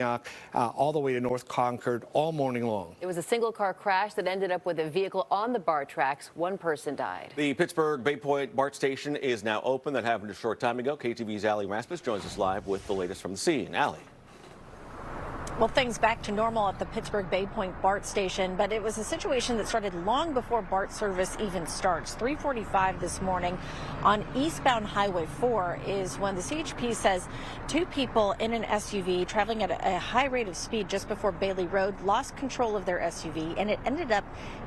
all the way to North Concord all morning long. It was a single car crash that ended up with a vehicle on the BART tracks. One person died. The Pittsburg Baypoint BART station is now open. That happened a short time ago. KTVU's Allie Rasmus joins us live with the latest from the scene. Allie. Well, things back to normal at the Pittsburg Baypoint BART station, but it was a situation that started long before BART service even starts. 3:45 this morning on eastbound Highway 4 is when the CHP says two people in an SUV traveling at a high rate of speed just before Bailey Road lost control of their SUV, and it ended up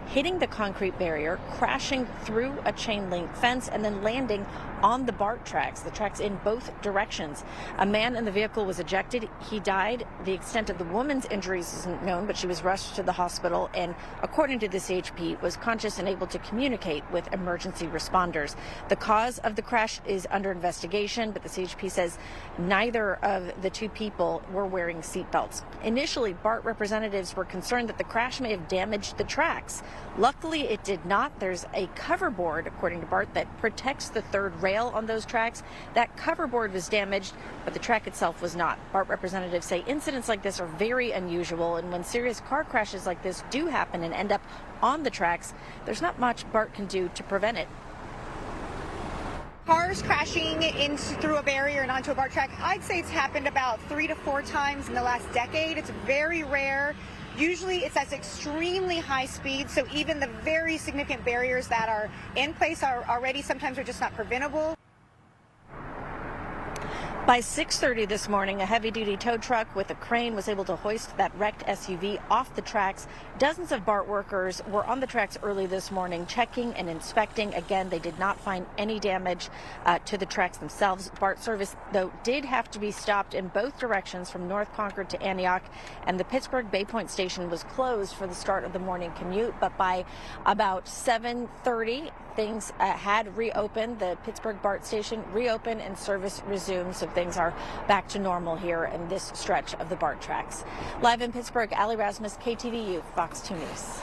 hitting the concrete barrier, crashing through a chain link fence, and then landing on the BART tracks, the tracks in both directions. A man in the vehicle was ejected. He died. The extent of the woman's injuries isn't known, but she was rushed to the hospital and, according to the CHP, was conscious and able to communicate with emergency responders. The cause of the crash is under investigation, but the CHP says neither of the two people were wearing seatbelts. Initially, BART representatives were concerned that the crash may have damaged the tracks. Luckily, it did not. There's a cover board, according to BART, that protects the third rail on those tracks. That cover board was damaged, but the track itself was not. BART representatives say incidents like this are very unusual, and when serious car crashes like this do happen and end up on the tracks, there's not much BART can do to prevent it. Cars crashing through a barrier and onto a BART track, I'd say it's happened about 3 to 4 times in the last decade. It's very rare. Usually it's at extremely high speed, so even the very significant barriers that are in place are already sometimes are just not preventable. By 6:30 this morning, a heavy-duty tow truck with a crane was able to hoist that wrecked SUV off the tracks. Dozens of BART workers were on the tracks early this morning checking and inspecting. Again, they did not find any damage to the tracks themselves. BART service, though, did have to be stopped in both directions from North Concord to Antioch, and the Pittsburg Baypoint station was closed for the start of the morning commute. But by about 7:30, things had reopened. The Pittsburg BART station reopened and service resumed, so things are back to normal here in this stretch of the BART tracks. Live in Pittsburg, Allie Rasmus, KTVU, Fox 2 News.